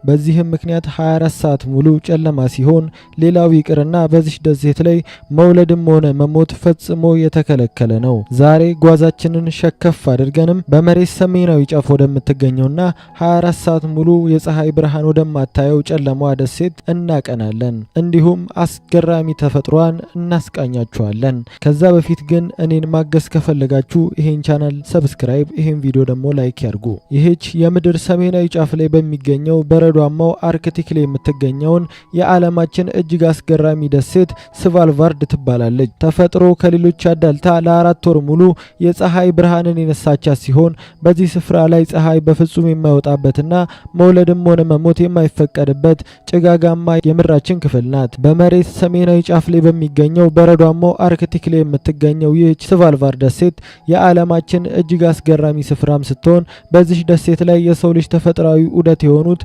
በዚህም ምክንያት 24 ሰዓት ሙሉ ጨለማ ሲሆን ሌላው ይቅርና በዚህ ደሴት ላይ መውለድም ሆነ መሞት ፈጽሞ የተከለከለ ነው። ዛሬ ጓዛችንን ሸከፍ አድርገንም በመሬት ሰሜናዊ ጫፍ ወደምትገኘውና 24 ሰዓት ሙሉ የፀሐይ ብርሃን ወደማታየው ጨለማዋ ደሴት እናቀናለን። እንዲሁም አስገራሚ ተፈጥሯን እናስቃኛችኋለን። ከዛ በፊት ግን እኔን ማገዝ ከፈለጋችሁ ይሄን ቻናል ሰብስክራይብ፣ ይሄን ቪዲዮ ደግሞ ላይክ ያርጉ። ይህች የምድር ሰሜናዊ ጫፍ ላይ በሚገኘው በረዷማው አርክቲክ ላይ የምትገኘውን የዓለማችን እጅግ አስገራሚ ደሴት ስቫልቫርድ ትባላለች። ተፈጥሮ ከሌሎች አዳልታ ለ4 ወር ሙሉ የፀሐይ ብርሃንን የነሳቻት ሲሆን በዚህ ስፍራ ላይ ፀሐይ በፍጹም የማይወጣበትና መውለድም ሆነ መሞት የማይፈቀድበት ጭጋጋማ የምድራችን ክፍል ናት። በመሬት ሰሜናዊ ጫፍ ላይ በሚገኘው በረዷማው አርክቲክ ላይ የምትገኘው ይህች ስቫልቫርድ ደሴት የዓለማችን እጅግ አስገራሚ ስፍራም ስትሆን በዚህ ደሴት ላይ የሰው ልጅ ተፈጥሯዊ ዑደት የሆኑት